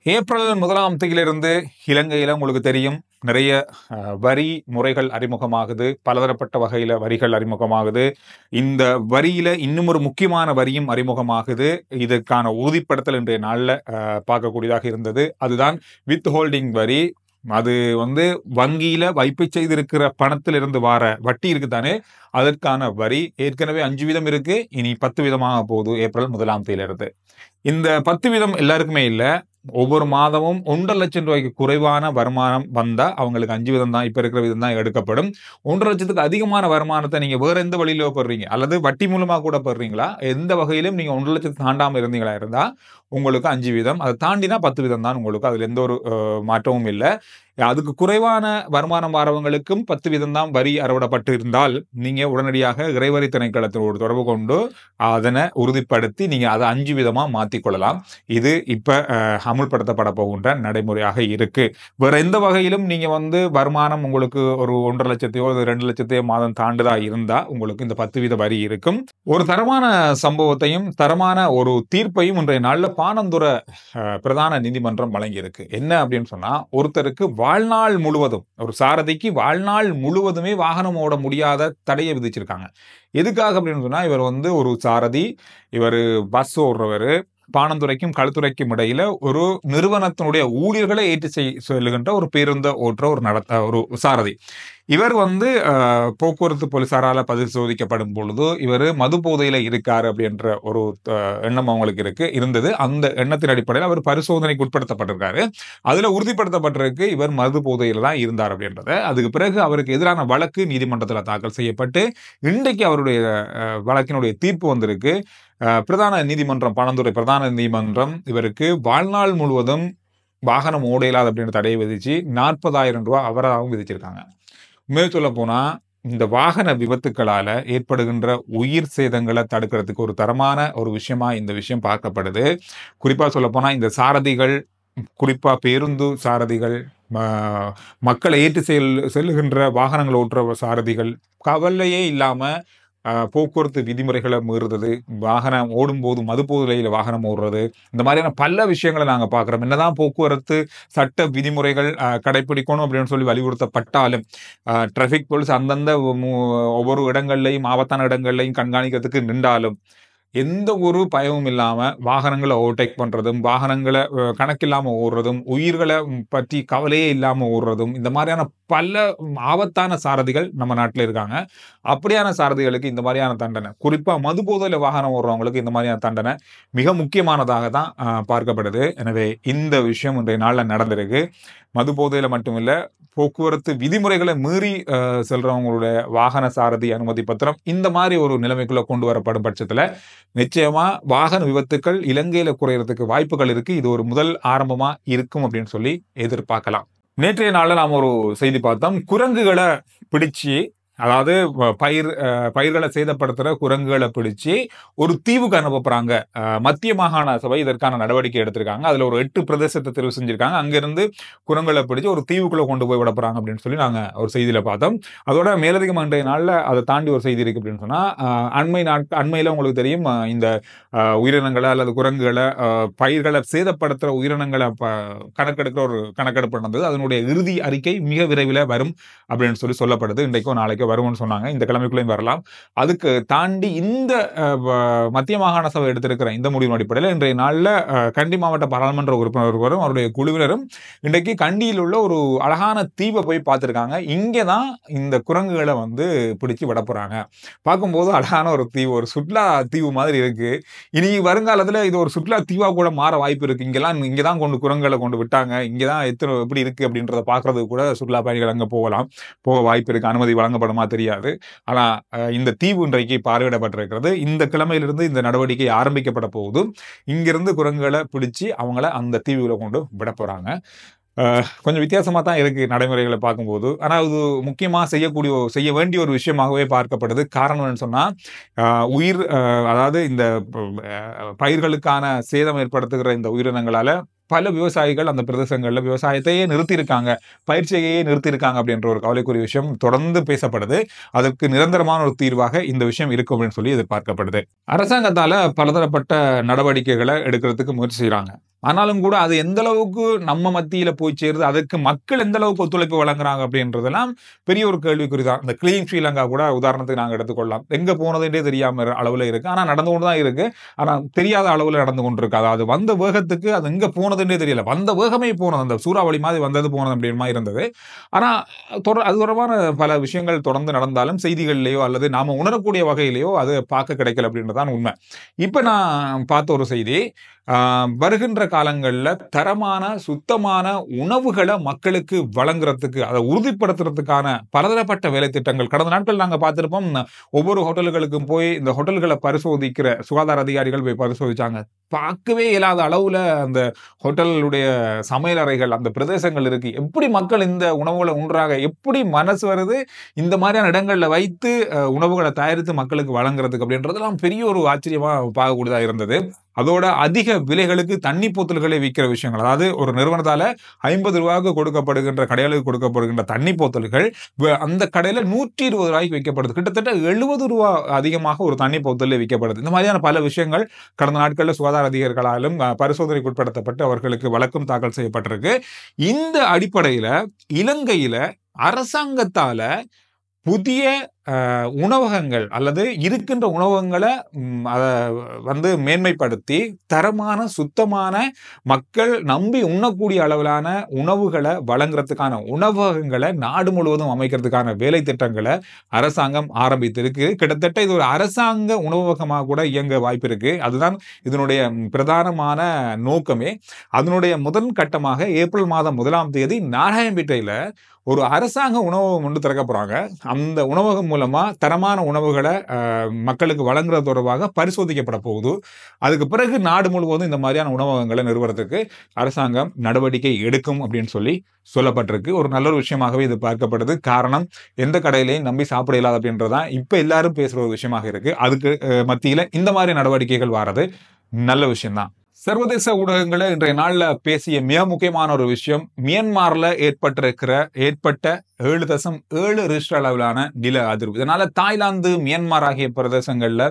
April 1ஆம் தேதியிலிருந்து இலங்கையில உங்களுக்கு தெரியும் நிறைய வரி முறைகள் அறிமுகமாகுது. பலதரப்பட்ட வகையில வரிகள் அறிமுகமாகுது. இந்த வரியில இன்னும் ஒரு முக்கியமான வரியும் அறிமுகமாகுது. இதற்கான உறுதிப்படுத்தல் இன்றைய நாள்ல பார்க்கக்கூடியதாக இருந்தது. அதுதான் வித் ஹோல்டிங் வரி. அது வங்கியில வைப்பு செய்திருக்கிற பணத்திலிருந்து வார வட்டி இருக்குதானே, அதற்கான வரி ஏற்கனவே 5% இருக்கு. இனி 10% போகுது ஏப்ரல் 1ஆம் தேதியிலிருந்து. இந்த 10% எல்லாருக்குமே இல்ல. ஒவ்வொரு மாதமும் 1,50,000 ரூபாய்க்கு குறைவான வருமானம் வந்தா அவங்களுக்கு 5% தான், இப்ப இருக்கிற விதம் தான் எடுக்கப்படும். 1,50,000க்கு அதிகமான வருமானத்தை நீங்க வேற எந்த வழியில பெறுறீங்க, அல்லது வட்டி மூலமா கூட பெறுறீங்களா, எந்த வகையிலும் நீங்க 1,50,000 தாண்டாம இருந்தீங்களா இருந்தா உங்களுக்கு 5%, அதை தாண்டினா 10% தான் உங்களுக்கு. அதுல எந்த ஒரு மாற்றமும் இல்லை. அதுக்கு குறைவான வருமானம் வரவங்களுக்கும் 10% தான் வரி அறவிடப்பட்டு இருந்தால் நீங்க உடனடியாக இறைவரி திணைக்களத்தோடு தொடர்பு கொண்டு அதனை உறுதிப்படுத்தி நீங்க அதை 5% மாற்றிக்கொள்ளலாம். இது இப்ப அமுல்படுத்தப்பட போகின்ற நடைமுறையாக இருக்கு. வேற எந்த வகையிலும் நீங்க வருமானம் உங்களுக்கு ஒரு 1,50,000 2,00,000 மாதம் தாண்டுதா இருந்தா உங்களுக்கு இந்த 10% வரி இருக்கும். ஒரு தரமான சம்பவத்தையும் தரமான ஒரு தீர்ப்பையும் இன்றைய நாள்ல பாணந்துற பிரதான நீதிமன்றம் வழங்கியிருக்கு. என்ன அப்படின்னு சொன்னா, ஒருத்தருக்கு வாழ்நாள் முழுவதும், ஒரு சாரதிக்கு வாழ்நாள் முழுவதுமே வாகனம் ஓட முடியாத தடையை விதிச்சிருக்காங்க. எதுக்காக அப்படின்னு சொன்னா, இவர் ஒரு சாரதி, இவர் பஸ் ஓடுறவர், பாணந்துறைக்கும் களுத்துறைக்கும் இடையில ஒரு நிறுவனத்தினுடைய ஊழியர்களை ஏற்றி செல்லுகின்ற ஒரு பேருந்து ஓட்டுற ஒரு சாரதி. இவர் போக்குவரத்து போலீசாரால பரிசோதிக்கப்படும் பொழுது இவர் மது போதையில இருக்காரு அப்படின்ற ஒரு எண்ணம் அவங்களுக்கு இருந்தது. அந்த எண்ணத்தின் அடிப்படையில் அவர் பரிசோதனைக்கு உட்படுத்தப்பட்டிருக்காரு. அதுல உறுதிப்படுத்தப்பட்டிருக்கு இவர் மது போதையில தான் இருந்தார் அப்படின்றத. அதுக்கு பிறகு அவருக்கு எதிரான வழக்கு நீதிமன்றத்தில் தாக்கல் செய்யப்பட்டு இன்றைக்கு அவருடைய வழக்கினுடைய தீர்ப்பு வந்திருக்கு. பிரதான நீதிமன்றம், பாணந்துறை பிரதான நீதிமன்றம் இவருக்கு வாழ்நாள் முழுவதும் வாகனம் ஓட இயலாது அப்படின்ற தடையை விதிச்சு 40,000 ரூபாய் அபராதம் விதிச்சிருக்காங்க. மேல் சொல்ல போனா, இந்த வாகன விபத்துக்களால ஏற்படுகின்ற உயிர் சேதங்களை தடுக்கிறதுக்கு ஒரு தரமான ஒரு விஷயமா இந்த விஷயம் பார்க்கப்படுது. குறிப்பா சொல்ல போனா, இந்த சாரதிகள், குறிப்பா பேருந்து சாரதிகள், மக்களை ஏற்றி செல்லுகின்ற வாகனங்கள் ஓட்டுற சாரதிகள் கவலையே இல்லாம போக்குவரத்து விதிமுறைகளை மீறுறது, வாகனம் ஓடும்போது மது போதையில வாகனம் ஓடுறது, இந்த மாதிரியான பல விஷயங்களை நாங்க பார்க்கிறோம். என்னதான் போக்குவரத்து சட்ட விதிமுறைகள் கடைபிடிக்கணும் அப்படின்னு சொல்லி வலியுறுத்தப்பட்டாலும் டிராபிக் போலீஸ் அந்தந்த ஒவ்வொரு இடங்கள்லையும், ஆபத்தான இடங்கள்லையும் கண்காணிக்கிறதுக்கு நின்றாலும் எந்த ஒரு பயமும் இல்லாம வாகனங்களை ஓவர்டேக் பண்றதும், வாகனங்களை கணக்கில்லாம ஓடுறதும், உயிர்களை பற்றி கவலையே இல்லாம ஓடுறதும், இந்த மாதிரியான பல ஆபத்தான சாரதிகள் நம்ம நாட்டில் இருக்காங்க. அப்படியான சாரதிகளுக்கு இந்த மாதிரியான தண்டனை, குறிப்பா மது போதையில வாகனம் ஓடுறவங்களுக்கு இந்த மாதிரியான தண்டனை மிக முக்கியமானதாக தான் பார்க்கப்படுது. எனவே இந்த விஷயம் இன்றைய நாள்ல நடந்திருக்கு. மது போதையில மட்டுமில்ல, போக்குவரத்து விதிமுறைகளை மீறி செல்றவங்களுடைய வாகன சாரதி அனுமதி பத்திரம் இந்த மாதிரி ஒரு நிலைமைக்குள்ள கொண்டு வரப்படும் பட்சத்துல நிச்சயமா வாகன விபத்துக்கள் இலங்கையில குறையறதுக்கு வாய்ப்புகள் இருக்கு. இது ஒரு முதல் ஆரம்பமா இருக்கும் அப்படின்னு சொல்லி எதிர்பார்க்கலாம். நேற்றைய நாள்ல நாம ஒரு செய்தி பார்த்தோம். குரங்குகளை பிடிச்சு, அதாவது பயிர்களை சேதப்படுத்துற குரங்குகளை பிடிச்சு ஒரு தீவுக்கு அனுப்ப போறாங்க. மத்திய மாகாண சபை இதற்கான நடவடிக்கை எடுத்திருக்காங்க. அதுல ஒரு 8 பிரதேசத்தை தெரிவு செஞ்சிருக்காங்க. அங்கிருந்து குரங்குகளை பிடிச்சு ஒரு தீவுக்குள்ள கொண்டு போய் விட போறாங்க அப்படின்னு சொல்லி நாங்க ஒரு செய்தியில பார்த்தோம். அதோட மேலதிகம் இன்றைய நாள்ல அதை தாண்டி ஒரு செய்தி இருக்கு அப்படின்னு சொன்னா, அண்மையில உங்களுக்கு தெரியும், இந்த உயிரினங்களை அல்லது குரங்குகளை, பயிர்களை சேதப்படுத்துற உயிரினங்களை கணக்கெடுக்கிற ஒரு கணக்கெடுப்பு நடந்தது. அதனுடைய இறுதி அறிக்கை மிக விரைவில் வரும் அப்படின்னு சொல்லி சொல்லப்படுது. இன்றைக்கோ நாளைக்கோ வரும்னு சொன்னாங்க. இந்த கிழமைக்குள்ளேயும் வரலாம். அதுக்கு தாண்டி இந்த மத்திய மாகாண சபை எடுத்திருக்கிற இந்த முடிவின் அடிப்படையில் இன்றைய நாள்ல கண்டி மாவட்ட பாராளுமன்ற உறுப்பினர்களும் அவருடைய குழுவினரும் இன்றைக்கு கண்டியில் உள்ள ஒரு அழகான தீவை போய் பார்த்திருக்காங்க. இங்கதான் இந்த குரங்குகளை பிடிச்சு விட போறாங்க. பார்க்கும்போது அழகான ஒரு தீவு, ஒரு சுற்றுலா தீவு மாதிரி இருக்கு. இனி வருங்காலத்துல இது ஒரு சுற்றுலா தீவா கூட மாற வாய்ப்பு இருக்கு. இங்கதான் குரங்குகளை கொண்டு விட்டாங்க, இங்கதான் எப்படி இருக்கு அப்படின்றத பாக்குறதுக்கு கூட சுற்றுலா பயணிகள் அங்க போக வாய்ப்பு இருக்கு. அனுமதி வழங்கப்படுமா தெரியாது. ஆனா இந்த தீவு இன்றைக்கு பார்வையிடப்பட்டிருக்கிறது. இந்த கிழமையிலிருந்து இந்த நடவடிக்கை ஆரம்பிக்கப்பட போகுது. இங்கிருந்து குரங்குகளை பிடிச்சு அவங்கள அந்த தீவுகளை கொண்டு விட போறாங்க. கொஞ்சம் வித்தியாசமா தான் இருக்கு நடைமுறைகளை பார்க்கும்போது. ஆனா இது முக்கியமா செய்ய வேண்டிய ஒரு விஷயமாகவே பார்க்கப்படுது. காரணம் என்னன்னு சொன்னா, அதாவது இந்த பயிர்களுக்கான சேதம் ஏற்படுத்துகிற இந்த உயிரினங்களால பல விவசாயிகள் அந்த பிரதேசங்கள்ல விவசாயத்தையே நிறுத்தியிருக்காங்க, பயிற்சியையே நிறுத்தியிருக்காங்க அப்படின்ற ஒரு கவலைக்குரிய விஷயம் தொடர்ந்து பேசப்படுது. அதற்கு நிரந்தரமான ஒரு தீர்வாக இந்த விஷயம் இருக்கும் அப்படின்னு சொல்லி எதிர்பார்க்கப்படுது. அரசாங்கத்தால பலதரப்பட்ட நடவடிக்கைகளை எடுக்கிறதுக்கு முயற்சி செய்யறாங்க. ஆனாலும் கூட அது எந்த அளவுக்கு நம்ம மத்தியில போய் சேருது, அதுக்கு மக்கள் எந்த அளவுக்கு ஒத்துழைப்பு வழங்குறாங்க அப்படின்றதெல்லாம் பெரிய ஒரு கேள்விக்குறி தான். இந்த கிளீன் ஸ்ரீலங்கா கூட உதாரணத்துக்கு நாங்க எடுத்துக்கொள்ளலாம். எங்க போனதுன்றே தெரியாம அளவுல இருக்கு. ஆனா நடந்து கொண்டு தான் இருக்கு. ஆனா தெரியாத அளவுல நடந்து கொண்டிருக்கு. அதாவது வந்த வேகத்துக்கு அது எங்க போனதுன்றே தெரியல. வந்த வேகமே போனது. அந்த சூறாவளி மாதிரி வந்தது போனது அப்படின்ற மாதிரி இருந்தது. ஆனா அது தொடர்பான பல விஷயங்கள் தொடர்ந்து நடந்தாலும் செய்திகள்லயோ அல்லது நாம உணரக்கூடிய வகையிலயோ அது பார்க்க கிடைக்கல அப்படின்றதான் உண்மை. இப்ப நான் பார்த்த ஒரு செய்தி, வருகின்ற காலங்கள்ல தரமான சுத்தமான உணவுகளை மக்களுக்கு வழங்குறதுக்கு அதை உறுதிப்படுத்துறதுக்கான பலதரப்பட்ட வேலை திட்டங்கள் கடந்த நாட்கள் நாங்க பார்த்திருப்போம். ஒவ்வொரு ஹோட்டல்களுக்கும் போய் இந்த ஹோட்டல்களை பரிசோதிக்கிற சுகாதார அதிகாரிகள் போய் பரிசோதிச்சாங்க. பார்க்கவே இயலாத அளவுல அந்த ஹோட்டலுடைய சமையல் அறைகள் அந்த பிரதேசங்கள் இருக்கு. எப்படி மக்கள் இந்த உணவுகளை உண்றாங்க, எப்படி மனசு வருது இந்த மாதிரியான இடங்கள்ல வைத்து உணவுகளை தயாரித்து மக்களுக்கு வழங்குறதுக்கு அப்படின்றதெல்லாம் பெரிய ஒரு ஆச்சரியமா பார்க்கக்கூடியதா இருந்தது. அதோட அதிக விலைகளுக்கு தண்ணி போத்தல்களை விற்கிற விஷயங்கள், அதாவது ஒரு நிறுவனத்தால 50 ரூபாய்க்கு கொடுக்கப்படுகின்ற கடைகளுக்கு கொடுக்கப்படுகின்ற தண்ணி போத்தல்கள் அந்த கடையில 120 ரூபாய்க்கு விற்கப்படுது. கிட்டத்தட்ட 70 ரூபாய் அதிகமாக ஒரு தண்ணி போத்தல் விற்கப்படுது. இந்த மாதிரியான பல விஷயங்கள் கடந்த நாட்களில் சுகாதார அதிகாரிகளாலும் பரிசோதனைக்கு உட்படுத்தப்பட்டு அவர்களுக்கு வழக்கும் தாக்கல் செய்யப்பட்டிருக்கு. இந்த அடிப்படையில இலங்கையில அரசாங்கத்தால புதிய உணவகங்கள் அல்லது இருக்கின்ற உணவகங்களை மேன்மைப்படுத்தி தரமான சுத்தமான மக்கள் நம்பி உண்ணக்கூடிய அளவிலான உணவுகளை வழங்குறதுக்கான உணவகங்களை நாடு முழுவதும் அமைக்கிறதுக்கான வேலை திட்டங்களை அரசாங்கம் ஆரம்பித்திருக்கு. கிட்டத்தட்ட இது ஒரு அரசாங்க உணவகமாக கூட இயங்க வாய்ப்பு இருக்கு. அதுதான் இதனுடைய பிரதானமான நோக்கமே. அதனுடைய முதல் கட்டமாக ஏப்ரல் மாதம் 1ஆம் தேதி நாராயணபேட்டையில ஒரு அரசாங்க உணவகம் ஒன்று திறக்க போறாங்க. அந்த உணவகம் மூலமா தரமான உணவுகளை மக்களுக்கு வழங்குறது தொடர்பாக பரிசோதிக்கப்பட போகுது. அதுக்கு பிறகு நாடு முழுவதும் இந்த மாதிரியான உணவகங்களை நிறுவனத்துக்கு அரசாங்கம் நடவடிக்கை எடுக்கும் அப்படின்னு சொல்லப்பட்டிருக்கு. ஒரு நல்ல ஒரு விஷயமாகவே இது பார்க்கப்படுது. காரணம், எந்த கடையிலையும் நம்பி சாப்பிட இயலாது அப்படின்றதான் இப்ப எல்லாரும் பேசுற ஒரு விஷயமாக இருக்கு. அதுக்கு மத்தியில இந்த மாதிரி நடவடிக்கைகள் வாரது நல்ல விஷயம்தான். சர்வதேச ஊடகங்களை இன்றைய நாள்ல பேசிய மிக முக்கியமான ஒரு விஷயம், மியான்மர்ல ஏற்பட்ட 7.7 ரிக்டர் அளவிலான நில அதிர்வு. இதனால தாய்லாந்து, மியான்மர் ஆகிய பிரதேசங்கள்ல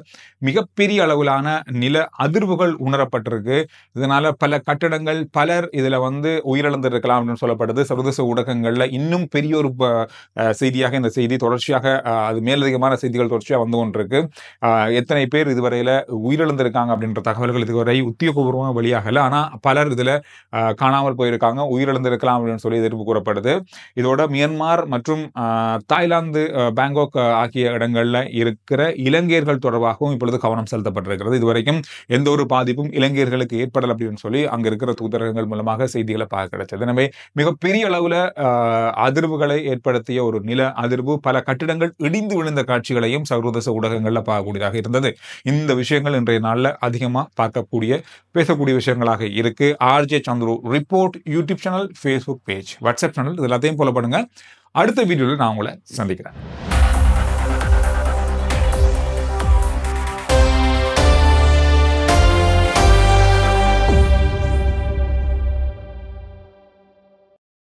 மிகப்பெரிய அளவிலான நில அதிர்வுகள் உணரப்பட்டிருக்கு. இதனால பல கட்டிடங்கள், பலர் இதுல உயிரிழந்திருக்கலாம் அப்படின்னு சொல்லப்படுது. சர்வதேச ஊடகங்கள்ல இன்னும் பெரிய ஒரு செய்தியாக இந்த செய்தி தொடர்ச்சியாக அது மேலதிகமான செய்திகள் தொடர்ச்சியாக வந்து கொண்டிருக்கு. எத்தனை பேர் இதுவரையில உயிரிழந்திருக்காங்க அப்படின்ற தகவல்கள் இதுவரை உத்தியோகபூர்வமாக வெளியாகல. ஆனா பலர் இதுல காணாமல் போயிருக்காங்க, உயிரிழந்திருக்கலாம் அப்படின்னு சொல்லி எதிர்ப்பு கூறப்படுது. இதோட மியான்மர் மற்றும் தாய்லாந்து, பாங்காக் ஆகிய இடங்கள்ல இருக்கிற இலங்கையர்கள் தொடர்பாகவும் இப்பொழுது கவனம் செலுத்தப்பட்டிருக்கிறது. இதுவரைக்கும் எந்த ஒரு பாதிப்பும் இலங்கையர்களுக்கு ஏற்படல அப்படின்னு சொல்லி அங்க இருக்கிற தூதரகங்கள் மூலமாக செய்திகளை பார்க்க கிடைச்சது. எனவே மிகப்பெரிய அளவுல அதிர்வுகளை ஏற்படுத்திய ஒரு நில அதிர்வு, பல கட்டிடங்கள் இடிந்து விழுந்த காட்சிகளையும் சர்வதேச ஊடகங்கள்ல பார்க்கக்கூடியதாக இருந்தது. இந்த விஷயங்கள் இன்றைய நாள்ல அதிகமா பேசக்கூடிய விஷயங்களாக இருக்கு. RJ Chandru report YouTube channel, Facebook page, WhatsApp channel, இது எல்லாத்தையும் ஃபாலோ பண்ணுங்க. அடுத்த வீடியோவில் நான் உங்களை சந்திக்கிறேன்.